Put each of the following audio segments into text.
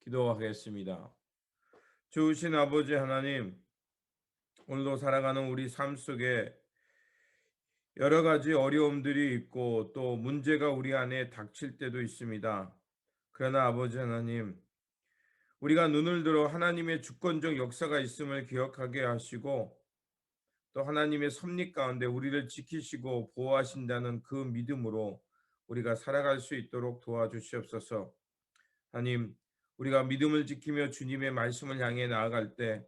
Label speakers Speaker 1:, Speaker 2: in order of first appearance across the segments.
Speaker 1: 기도하겠습니다. 좋으신 아버지 하나님, 오늘도 살아가는 우리 삶 속에 여러 가지 어려움들이 있고 또 문제가 우리 안에 닥칠 때도 있습니다. 그러나 아버지 하나님, 우리가 눈을 들어 하나님의 주권적 역사가 있음을 기억하게 하시고 또 하나님의 섭리 가운데 우리를 지키시고 보호하신다는 그 믿음으로 우리가 살아갈 수 있도록 도와주시옵소서. 하나님, 우리가 믿음을 지키며 주님의 말씀을 향해 나아갈 때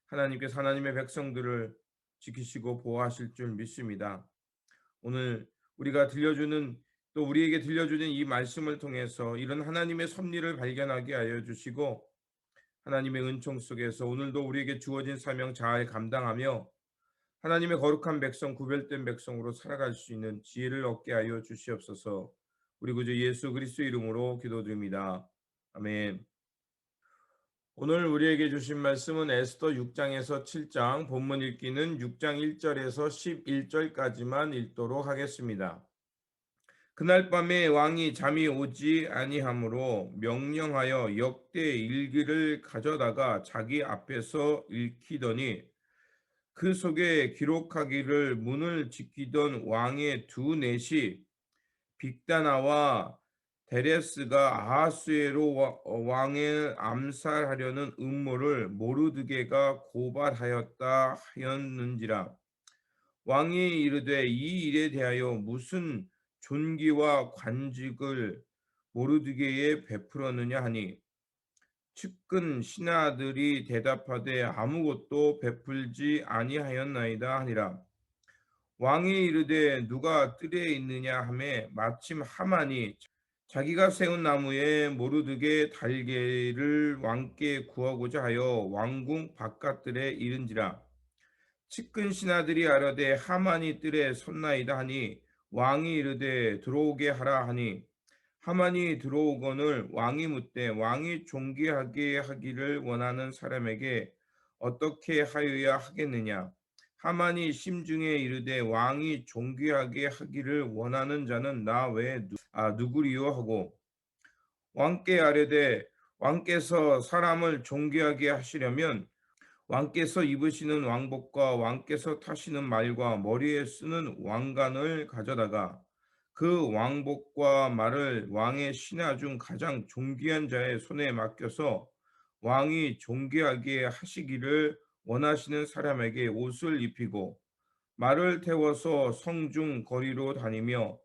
Speaker 1: 하나님께서 하나님의 백성들을 지키시고 보호하실 줄 믿습니다. 오늘 우리가 들려주는 또 우리에게 들려주는 이 말씀을 통해서 이런 하나님의 섭리를 발견하게 하여 주시고 하나님의 은총 속에서 오늘도 우리에게 주어진 사명 잘 감당하며 하나님의 거룩한 백성 구별된 백성으로 살아갈 수 있는 지혜를 얻게 하여 주시옵소서. 우리 구주 예수 그리스도 이름으로 기도드립니다. 아멘. 오늘 우리에게 주신 말씀은 에스더 6장에서 7장, 본문 읽기는 6장 1절에서 11절까지만 읽도록 하겠습니다. 그날 밤에 왕이 잠이 오지 아니하므로 명령하여 역대 일기를 가져다가 자기 앞에서 읽히더니 그 속에 기록하기를 문을 지키던 왕의 두 넷이 빅다나와 데레스가 아하수에로 왕을 암살하려는 음모를 모르드게가 고발하였다 하였는지라. 왕이 이르되 이 일에 대하여 무슨 존귀와 관직을 모르드게에 베풀었느냐 하니 측근 신하들이 대답하되 아무것도 베풀지 아니하였나이다 하니라. 왕이 이르되 누가 뜰에 있느냐 하매 마침 하만이 자기가 세운 나무에 모르드게 달개를 왕께 구하고자 하여 왕궁 바깥들에 이른지라. 측근 신하들이 아뢰되 하만이 뜰에 섰나이다 하니 왕이 이르되 들어오게 하라 하니 하만이 들어오거늘 왕이 묻되 왕이 존귀하게 하기를 원하는 사람에게 어떻게 하여야 하겠느냐. 하만이 심중에 이르되 왕이 존귀하게 하기를 원하는 자는 나 외에 누구리요 하고 왕께 아뢰되 왕께서 사람을 존귀하게 하시려면 왕께서 입으시는 왕복과 왕께서 타시는 말과 머리에 쓰는 왕관을 가져다가 그 왕복과 말을 왕의 신하 중 가장 존귀한 자의 손에 맡겨서 왕이 존귀하게 하시기를 원하시는 사람에게 옷을 입히고 말을 태워서 성중 거리로 다니며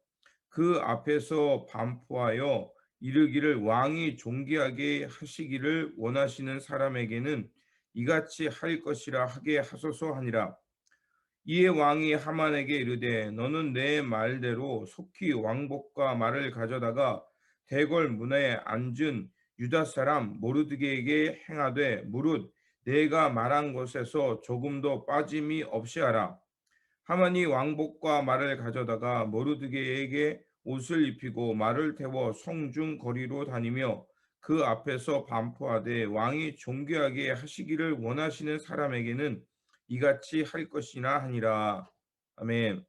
Speaker 1: 그 앞에서 반포하여 이르기를 왕이 존귀하게 하시기를 원하시는 사람에게는 이같이 할 것이라 하게 하소서 하니라. 이에 왕이 하만에게 이르되 너는 내 말대로 속히 왕복과 말을 가져다가 대궐 문에 앉은 유다 사람 모르드게에게 행하되 무릇 내가 말한 것에서 조금도 빠짐이 없이 하라. 하만이 왕복과 말을 가져다가 모르드게에게 옷을 입히고 말을 태워 성중 거리로 다니며 그 앞에서 반포하되 왕이 존귀하게 하시기를 원하시는 사람에게는 이같이 할 것이나 하니라. 아멘.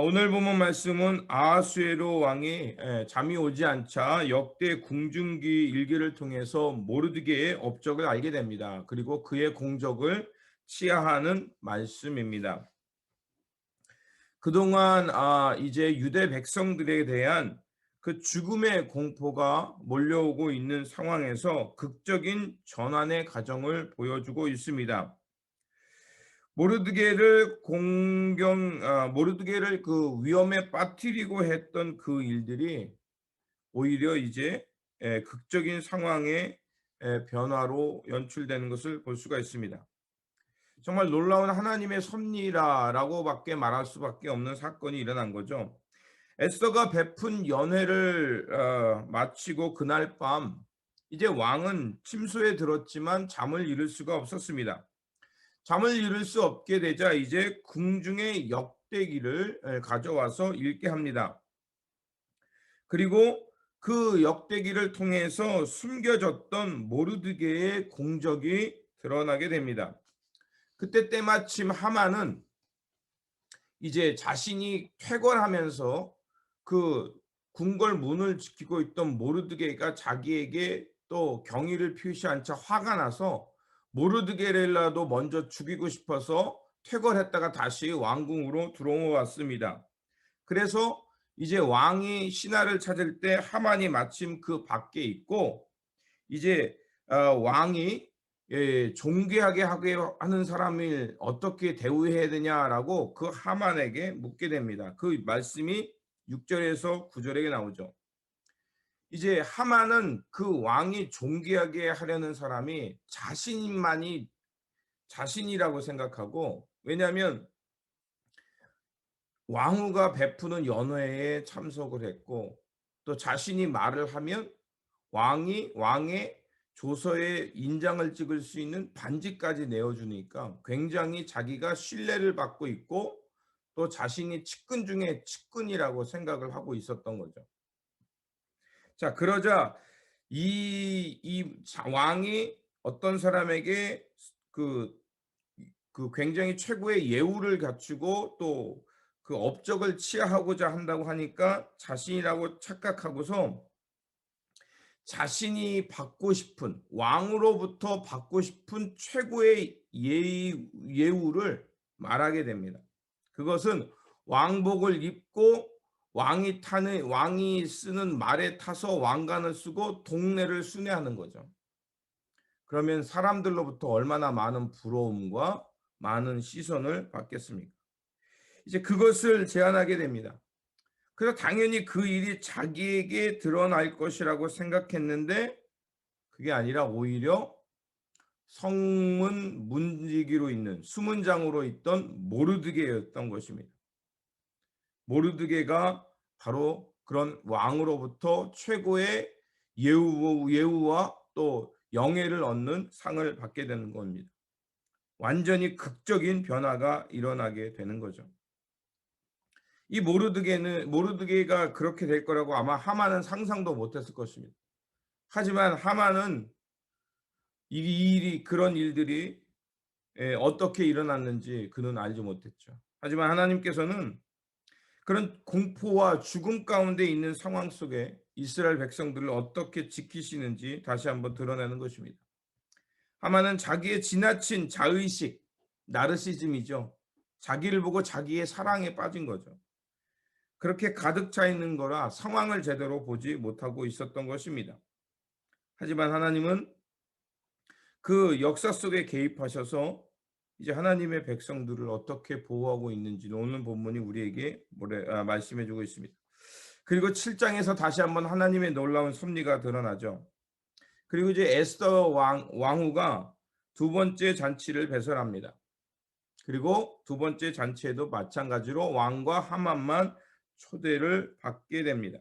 Speaker 1: 오늘 본문 말씀은 아하수에로 왕이 잠이 오지 않자 역대 궁중기 일기를 통해서 모르드게의 업적을 알게 됩니다. 그리고 그의 공적을 치하하는 말씀입니다. 그동안 이제 유대 백성들에 대한 그 죽음의 공포가 몰려오고 있는 상황에서 극적인 전환의 과정을 보여주고 있습니다. 모르드게를 그 위험에 빠뜨리고 했던 그 일들이 오히려 이제 극적인 상황의 변화로 연출되는 것을 볼 수가 있습니다. 정말 놀라운 하나님의 섭리라고밖에 말할 수밖에 없는 사건이 일어난 거죠. 에스더가 베푼 연회를 마치고 그날 밤 이제 왕은 침소에 들었지만 잠을 이룰 수가 없었습니다. 잠을 이룰 수 없게 되자 이제 궁중의 역대기를 가져와서 읽게 합니다. 그리고 그 역대기를 통해서 숨겨졌던 모르드게의 공적이 드러나게 됩니다. 그때 때마침 하만은 이제 자신이 퇴거하면서 그 궁궐 문을 지키고 있던 모르드게가 자기에게 또 경의를 표시한 채 화가 나서 모르드게렐라도 먼저 죽이고 싶어서 퇴거했다가 다시 왕궁으로 들어왔습니다. 그래서 이제 왕이 신하를 찾을 때 하만이 마침 그 밖에 있고, 이제 왕이 존귀하게 하게 하는 사람을 어떻게 대우해야 되냐라고 그 하만에게 묻게 됩니다. 그 말씀이 6절에서 9절에 나오죠. 이제 하만은 그 왕이 존귀하게 하려는 사람이 자신만이 자신이라고 생각하고, 왜냐하면 왕후가 베푸는 연회에 참석을 했고, 또 자신이 말을 하면 왕의 조서에 인장을 찍을 수 있는 반지까지 내어주니까 굉장히 자기가 신뢰를 받고 있고, 또 자신이 측근 중에 측근이라고 생각을 하고 있었던 거죠. 자, 그러자 이 왕이 어떤 사람에게 그, 그 굉장히 최고의 예우를 갖추고 또 그 업적을 취하고자 한다고 하니까 자신이라고 착각하고서 자신이 받고 싶은, 왕으로부터 받고 싶은 최고의 예우를 말하게 됩니다. 그것은 왕복을 입고 왕이 쓰는 말에 타서 왕관을 쓰고 동네를 순회하는 거죠. 그러면 사람들로부터 얼마나 많은 부러움과 많은 시선을 받겠습니까? 이제 그것을 제안하게 됩니다. 그래서 당연히 그 일이 자기에게 드러날 것이라고 생각했는데, 그게 아니라 오히려 성문 문지기로 있는 수문장으로 있던 모르드게였던 것입니다. 모르드게가 바로 그런 왕으로부터 최고의 예우와 또 영예를 얻는 상을 받게 되는 겁니다. 완전히 극적인 변화가 일어나게 되는 거죠. 이 모르드게가 그렇게 될 거라고 아마 하만은 상상도 못했을 것입니다. 하지만 하만은 그런 일들이 어떻게 일어났는지 그는 알지 못했죠. 하지만 하나님께서는 그런 공포와 죽음 가운데 있는 상황 속에 이스라엘 백성들을 어떻게 지키시는지 다시 한번 드러내는 것입니다. 하만은 자기의 지나친 자의식, 나르시즘이죠. 자기를 보고 자기의 사랑에 빠진 거죠. 그렇게 가득 차 있는 거라 상황을 제대로 보지 못하고 있었던 것입니다. 하지만 하나님은 그 역사 속에 개입하셔서 이제 하나님의 백성들을 어떻게 보호하고 있는지 오늘 본문이 우리에게 말씀해 주고 있습니다. 그리고 7장에서 다시 한번 하나님의 놀라운 섭리가 드러나죠. 그리고 이제 에스더 왕후가 두 번째 잔치를 배설합니다. 그리고 두 번째 잔치에도 마찬가지로 왕과 하만만 초대를 받게 됩니다.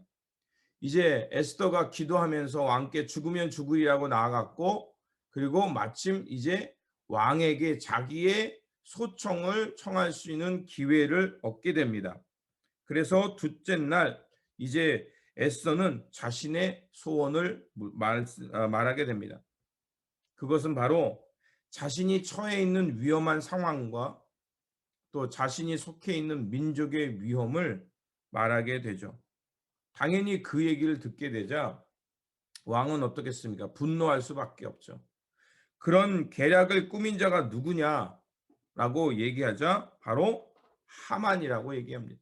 Speaker 1: 이제 에스더가 기도하면서 왕께 죽으면 죽으리라고 나아갔고, 그리고 마침 이제 왕에게 자기의 소청을 청할 수 있는 기회를 얻게 됩니다. 그래서 둘째 날 이제 에스더는 자신의 소원을 말하게 됩니다. 그것은 바로 자신이 처해 있는 위험한 상황과 또 자신이 속해 있는 민족의 위험을 말하게 되죠. 당연히 그 얘기를 듣게 되자 왕은 어떻겠습니까? 분노할 수밖에 없죠. 그런 계략을 꾸민 자가 누구냐라고 얘기하자 바로 하만이라고 얘기합니다.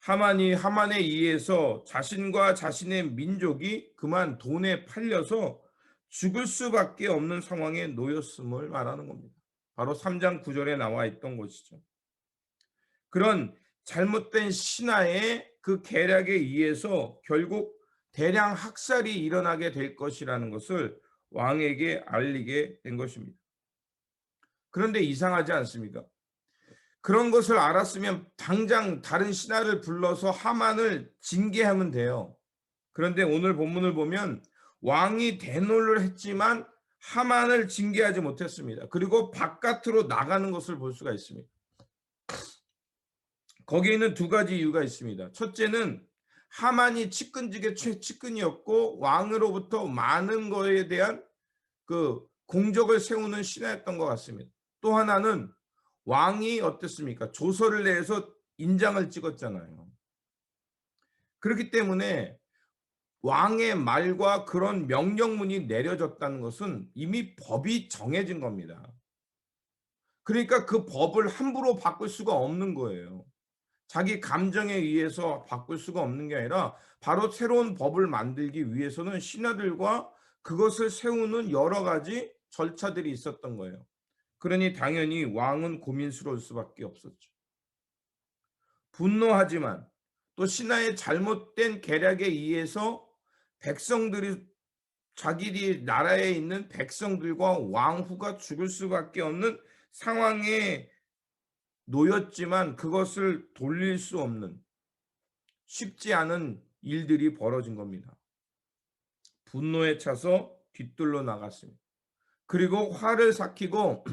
Speaker 1: 하만에 의해서 자신과 자신의 민족이 그만 돈에 팔려서 죽을 수밖에 없는 상황에 놓였음을 말하는 겁니다. 바로 3장 9절에 나와 있던 것이죠. 그런 잘못된 신하의 그 계략에 의해서 결국 대량 학살이 일어나게 될 것이라는 것을 왕에게 알리게 된 것입니다. 그런데 이상하지 않습니까? 그런 것을 알았으면 당장 다른 신하를 불러서 하만을 징계하면 돼요. 그런데 오늘 본문을 보면 왕이 대노를 했지만 하만을 징계하지 못했습니다. 그리고 바깥으로 나가는 것을 볼 수가 있습니다. 거기에는 두 가지 이유가 있습니다. 첫째는 하만이 측근 중에 최측근이었고 왕으로부터 많은 거에 대한 그 공적을 세우는 신하였던 것 같습니다. 또 하나는 왕이 어땠습니까? 조서를 내서 인장을 찍었잖아요. 그렇기 때문에 왕의 말과 그런 명령문이 내려졌다는 것은 이미 법이 정해진 겁니다. 그러니까 그 법을 함부로 바꿀 수가 없는 거예요. 자기 감정에 의해서 바꿀 수가 없는 게 아니라 바로 새로운 법을 만들기 위해서는 신하들과 그것을 세우는 여러 가지 절차들이 있었던 거예요. 그러니 당연히 왕은 고민스러울 수밖에 없었죠. 분노하지만 또 신하의 잘못된 계략에 의해서 백성들이 자기들이 나라에 있는 백성들과 왕후가 죽을 수밖에 없는 상황에 놓였지만 그것을 돌릴 수 없는 쉽지 않은 일들이 벌어진 겁니다. 분노에 차서 뒤뜰로 나갔습니다. 그리고 화를 삭히고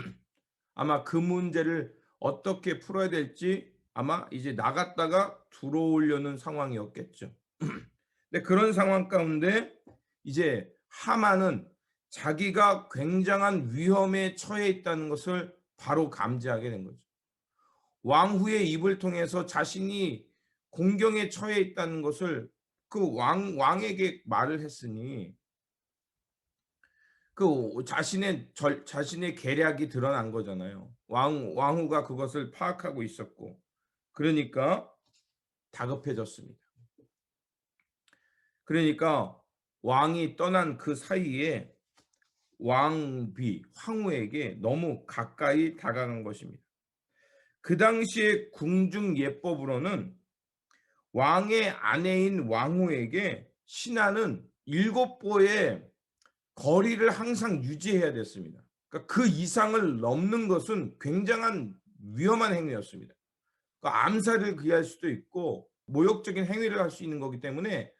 Speaker 1: 아마 그 문제를 어떻게 풀어야 될지 아마 이제 나갔다가 들어오려는 상황이었겠죠. 근데 그런 상황 가운데 이제 하만은 자기가 굉장한 위험에 처해 있다는 것을 바로 감지하게 된 거죠. 왕후의 입을 통해서 자신이 공경에 처해 있다는 것을 그 왕에게 말을 했으니 그 자신의 계략이 드러난 거잖아요. 왕후가 그것을 파악하고 있었고 그러니까 다급해졌습니다. 그러니까 왕이 떠난 그 사이에 황후에게 너무 가까이 다가간 것입니다. 그 당시의 궁중 예법으로는 왕의 아내인 왕후에게 신하는 7보의 거리를 항상 유지해야 됐습니다. 그러니까 그 이상을 넘는 것은 굉장한 위험한 행위였습니다. 그러니까 암살을 기할 수도 있고 모욕적인 행위를 할 수 있는 거기 때문에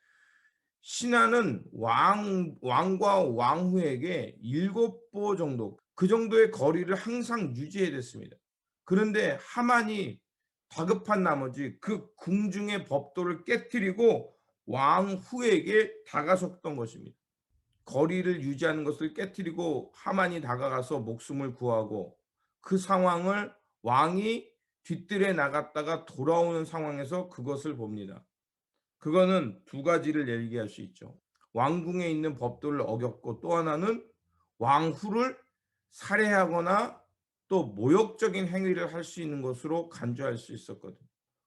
Speaker 1: 신하는 왕과 왕후에게 7보 정도 그 정도의 거리를 항상 유지해야 됐습니다. 그런데 하만이 다급한 나머지 그 궁중의 법도를 깨뜨리고 왕후에게 다가섰던 것입니다. 거리를 유지하는 것을 깨뜨리고 하만이 다가가서 목숨을 구하고 그 상황을 왕이 뒤뜰에 나갔다가 돌아오는 상황에서 그것을 봅니다. 그거는 두 가지를 얘기할 수 있죠. 왕궁에 있는 법도를 어겼고 또 하나는 왕후를 살해하거나 또 모욕적인 행위를 할 수 있는 것으로 간주할 수 있었거든.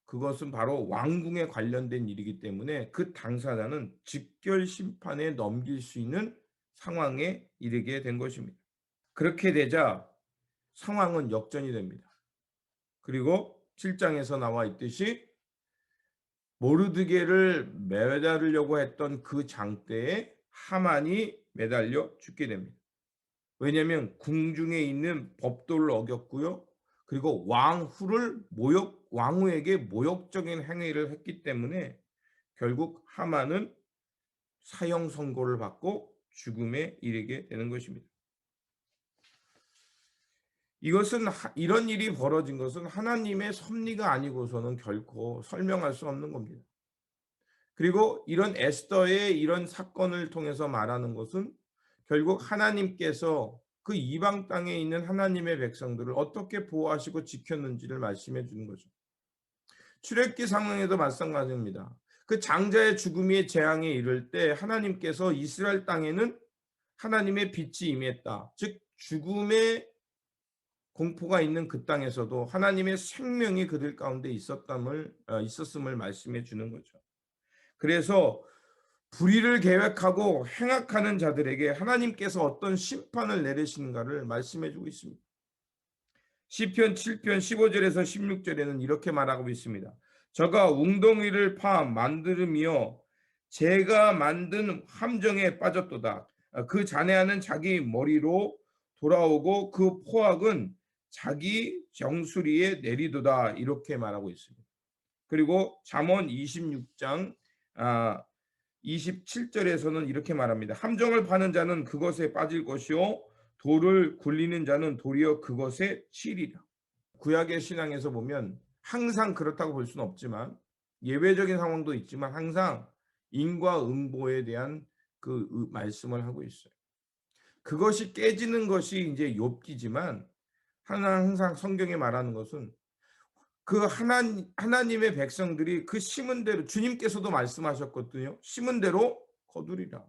Speaker 1: 그것은 바로 왕궁에 관련된 일이기 때문에 그 당사자는 직결 심판에 넘길 수 있는 상황에 이르게 된 것입니다. 그렇게 되자 상황은 역전이 됩니다. 그리고 7장에서 나와 있듯이 모르드게를 매달으려고 했던 그 장대에 하만이 매달려 죽게 됩니다. 왜냐하면 궁중에 있는 법도를 어겼고요. 그리고 왕후에게 모욕적인 행위를 했기 때문에 결국 하만은 사형 선고를 받고 죽음에 이르게 되는 것입니다. 이런 일이 벌어진 것은 하나님의 섭리가 아니고서는 결코 설명할 수 없는 겁니다. 그리고 이런 에스더의 이런 사건을 통해서 말하는 것은 결국 하나님께서 그 이방 땅에 있는 하나님의 백성들을 어떻게 보호하시고 지켰는지를 말씀해 주는 거죠. 출애굽기 상황에도 마찬가지입니다. 그 장자의 죽음이 재앙에 이를 때 하나님께서 이스라엘 땅에는 하나님의 빛이 임했다. 즉 죽음의 공포가 있는 그 땅에서도 하나님의 생명이 그들 가운데 있었음을 말씀해 주는 거죠. 그래서 불의를 계획하고 행악하는 자들에게 하나님께서 어떤 심판을 내리시는가를 말씀해 주고 있습니다. 시편 7편 15절에서 16절에는 이렇게 말하고 있습니다. 저가 웅덩이를 파 만들며 제가 만든 함정에 빠졌도다. 그 잔해하는 자기 머리로 돌아오고 그 포악은 자기 정수리에 내리도다. 이렇게 말하고 있습니다. 그리고 잠언 26장 27절에서는 이렇게 말합니다. 함정을 파는 자는 그것에 빠질 것이요 돌을 굴리는 자는 도리어 그것에 치리라. 구약의 신앙에서 보면 항상 그렇다고 볼 수는 없지만 예외적인 상황도 있지만 항상 인과응보에 대한 그 말씀을 하고 있어요. 그것이 깨지는 것이 이제 욥기지만 항상 성경에 말하는 것은 그 하나님의 백성들이 그 심은 대로 주님께서도 말씀하셨거든요. 심은 대로 거두리라.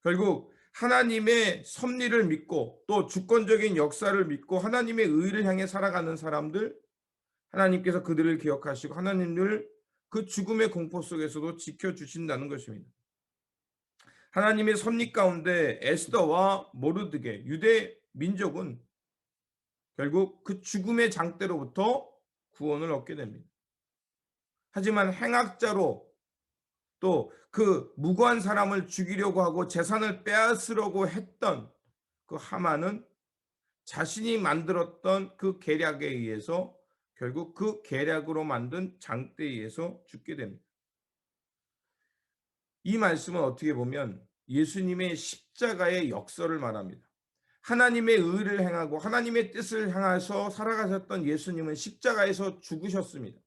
Speaker 1: 결국 하나님의 섭리를 믿고 또 주권적인 역사를 믿고 하나님의 의를 향해 살아가는 사람들, 하나님께서 그들을 기억하시고 하나님을 그 죽음의 공포 속에서도 지켜주신다는 것입니다. 하나님의 섭리 가운데 에스더와 모르드게 유대 민족은 결국 그 죽음의 장대로부터 구원을 얻게 됩니다. 하지만 행악자로 또 그 무고한 사람을 죽이려고 하고 재산을 빼앗으려고 했던 그 하만은 자신이 만들었던 그 계략에 의해서 결국 그 계략으로 만든 장대에 의해서 죽게 됩니다. 이 말씀은 어떻게 보면 예수님의 십자가의 역설을 말합니다. 하나님의 의를 행하고 하나님의 뜻을 향해서 살아가셨던 예수님은 십자가에서 죽으셨습니다.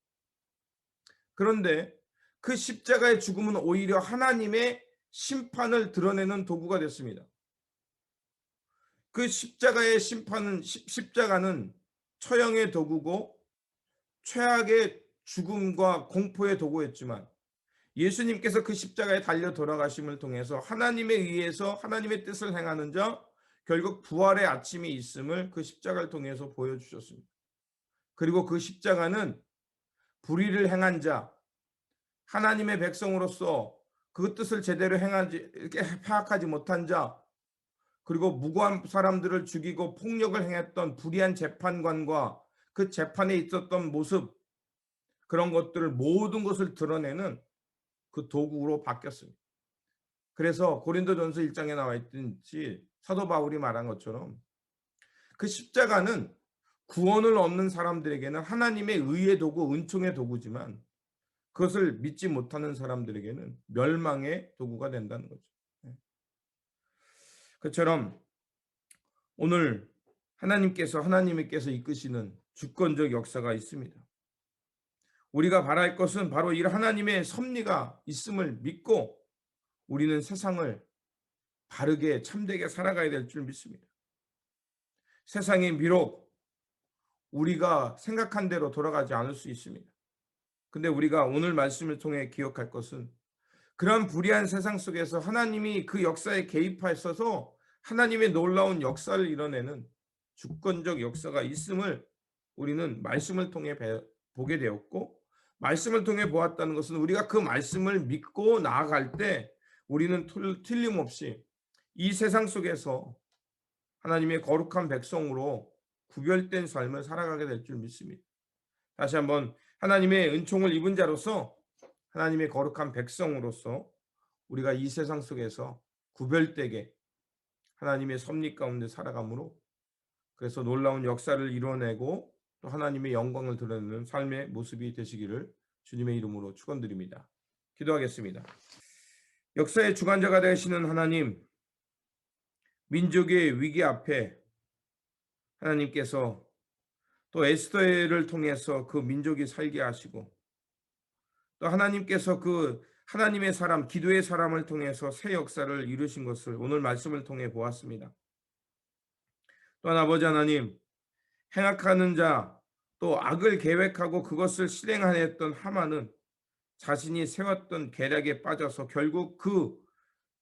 Speaker 1: 그런데 그 십자가의 죽음은 오히려 하나님의 심판을 드러내는 도구가 됐습니다. 그 십자가의 십자가는 처형의 도구고 최악의 죽음과 공포의 도구였지만 예수님께서 그 십자가에 달려 돌아가심을 통해서 하나님에 의해서 하나님의 뜻을 행하는 자, 결국 부활의 아침이 있음을 그 십자가를 통해서 보여주셨습니다. 그리고 그 십자가는 불의를 행한 자, 하나님의 백성으로서 그 뜻을 제대로 파악하지 못한 자, 그리고 무고한 사람들을 죽이고 폭력을 행했던 불의한 재판관과 그 재판에 있었던 모습, 그런 것들을 모든 것을 드러내는 그 도구로 바뀌었습니다. 그래서 고린도전서 1장에 나와 있든지 사도 바울이 말한 것처럼 그 십자가는 구원을 얻는 사람들에게는 하나님의 의의 도구, 은총의 도구지만 그것을 믿지 못하는 사람들에게는 멸망의 도구가 된다는 거죠. 그처럼 오늘 하나님께서 이끄시는 주권적 역사가 있습니다. 우리가 바랄 것은 바로 이 하나님의 섭리가 있음을 믿고 우리는 세상을 바르게 참되게 살아가야 될 줄 믿습니다. 세상이 비록 우리가 생각한 대로 돌아가지 않을 수 있습니다. 근데 우리가 오늘 말씀을 통해 기억할 것은 그런 불의한 세상 속에서 하나님이 그 역사에 개입하셔서 하나님의 놀라운 역사를 이뤄내는 주권적 역사가 있음을 우리는 말씀을 통해 보게 되었고, 말씀을 통해 보았다는 것은 우리가 그 말씀을 믿고 나아갈 때 우리는 틀림없이 이 세상 속에서 하나님의 거룩한 백성으로 구별된 삶을 살아가게 될 줄 믿습니다. 다시 한번 하나님의 은총을 입은 자로서 하나님의 거룩한 백성으로서 우리가 이 세상 속에서 구별되게 하나님의 섭리 가운데 살아감으로 그래서 놀라운 역사를 이뤄내고 또 하나님의 영광을 드러내는 삶의 모습이 되시기를 주님의 이름으로 축원드립니다. 기도하겠습니다. 역사의 주관자가 되시는 하나님, 민족의 위기 앞에 하나님께서 또 에스더를 통해서 그 민족이 살게 하시고 또 하나님께서 그 하나님의 사람, 기도의 사람을 통해서 새 역사를 이루신 것을 오늘 말씀을 통해 보았습니다. 또한 아버지 하나님, 행악하는 자, 또 악을 계획하고 그것을 실행하였던 하만은 자신이 세웠던 계략에 빠져서 결국 그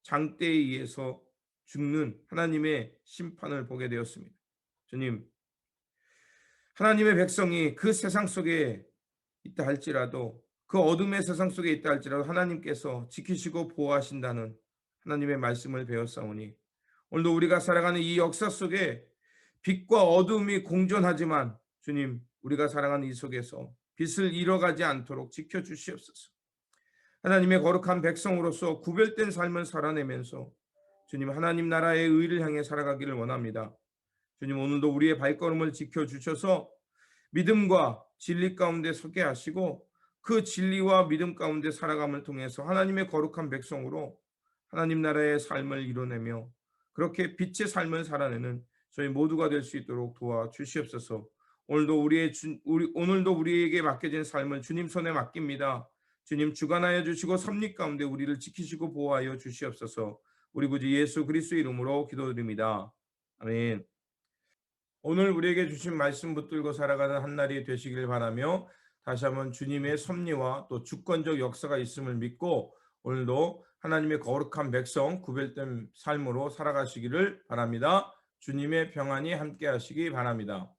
Speaker 1: 장대에 의해서 죽는 하나님의 심판을 보게 되었습니다. 주님, 하나님의 백성이 그 세상 속에 있다 할지라도 그 어둠의 세상 속에 있다 할지라도 하나님께서 지키시고 보호하신다는 하나님의 말씀을 배웠사오니 오늘도 우리가 살아가는 이 역사 속에 빛과 어둠이 공존하지만 주님, 우리가 살아가는 이 속에서 빛을 잃어가지 않도록 지켜주시옵소서. 하나님의 거룩한 백성으로서 구별된 삶을 살아내면서 주님, 하나님 나라의 의를 향해 살아가기를 원합니다. 주님, 오늘도 우리의 발걸음을 지켜주셔서 믿음과 진리 가운데 서게 하시고 그 진리와 믿음 가운데 살아감을 통해서 하나님의 거룩한 백성으로 하나님 나라의 삶을 이뤄내며 그렇게 빛의 삶을 살아내는 저희 모두가 될 수 있도록 도와주시옵소서. 오늘도 우리에게 맡겨진 삶을 주님 손에 맡깁니다. 주님 주관하여 주시고 섭리 가운데 우리를 지키시고 보호하여 주시옵소서. 우리 구주 예수 그리스도의 이름으로 기도드립니다. 아멘. 오늘 우리에게 주신 말씀 붙들고 살아가는 한 날이 되시길 바라며 다시 한번 주님의 섭리와 또 주권적 역사가 있음을 믿고 오늘도 하나님의 거룩한 백성 구별된 삶으로 살아가시기를 바랍니다. 주님의 평안이 함께 하시기 바랍니다.